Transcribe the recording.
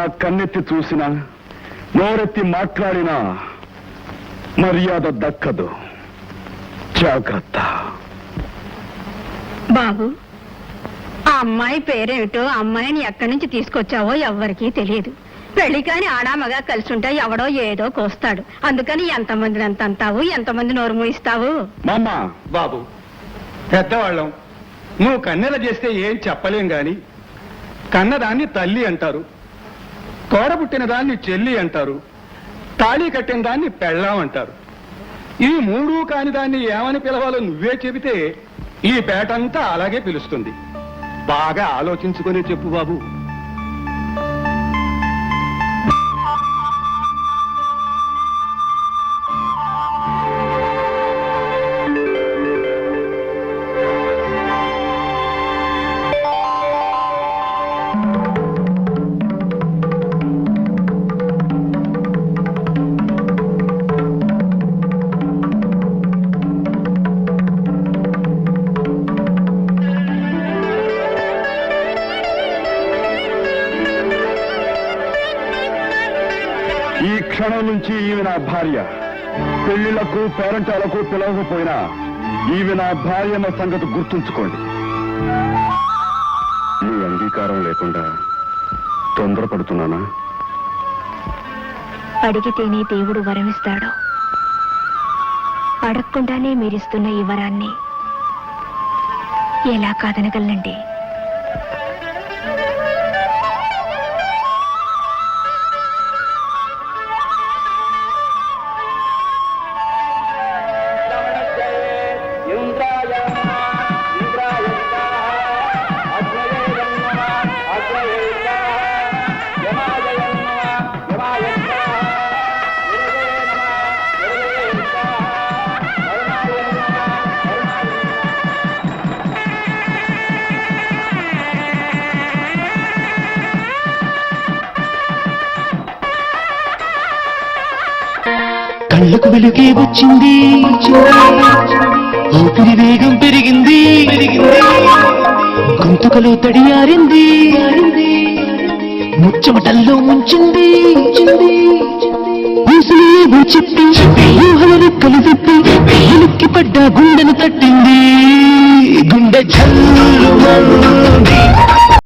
ఎవరైనా కన్నెత్తి చూసినా నోరెత్తి మాట్లాడినా మర్యాద దక్కదు. జాగ్రత్త. బాబు, ఆ అమ్మాయి పేరేమిటో, అమ్మాయిని ఎక్కడి నుంచి తీసుకొచ్చావో ఎవ్వరికీ తెలియదు. పెళ్లి కాని ఆడామగా కలిసి ఉంటే ఎవడో ఏదో కోస్తాడు. అందుకని ఎంతమందిని ఎంత అంటావు, ఎంతమంది నోరు మూయిస్తావు? మామ, బాబు పెద్దవాళ్ళం, నువ్వు కన్నెల చేస్తే ఏం చెప్పలేం గాని కన్నదాన్ని తల్లి అంటారు, తోడబుట్టిన దాన్ని చెల్లి అంటారు, తాళి కట్టిన దాన్ని పెళ్ళాం అంటారు. ఈ మూడు కాని దాన్ని ఏమని పిలవాలో నువ్వే చెబితే ఈ పేటంతా అలాగే పిలుస్తుంది. బాగా ఆలోచించుకొని చెప్పు బాబు. ఈ క్షణం నుంచి ఈమె నా భార్య. పెళ్లిళ్లకు పేరంటాలకు పిలవకపోయినా ఈమె నా భార్య అన్న సంగతి గుర్తుంచుకోండి. నీ అంగీకారం లేకుండా తొందరపడుతున్నానా? అడిగితేనే దేవుడు వరమిస్తాడు. అడగకుండానే మీరిస్తున్న ఈ వరాన్ని ఎలా కాదనగలనండి? కళ్ళకు వెలుగే వచ్చింది, ఊపిరి వేగం పెరిగింది, గొంతుకలో తడియారింది, ముచ్చమటల్లో ముంచింది, చెప్పి ఊహల రెక్కలు తిప్పి వెలుక్కి పడ్డ గుండెను తట్టింది. గుండె జల్లుమంది.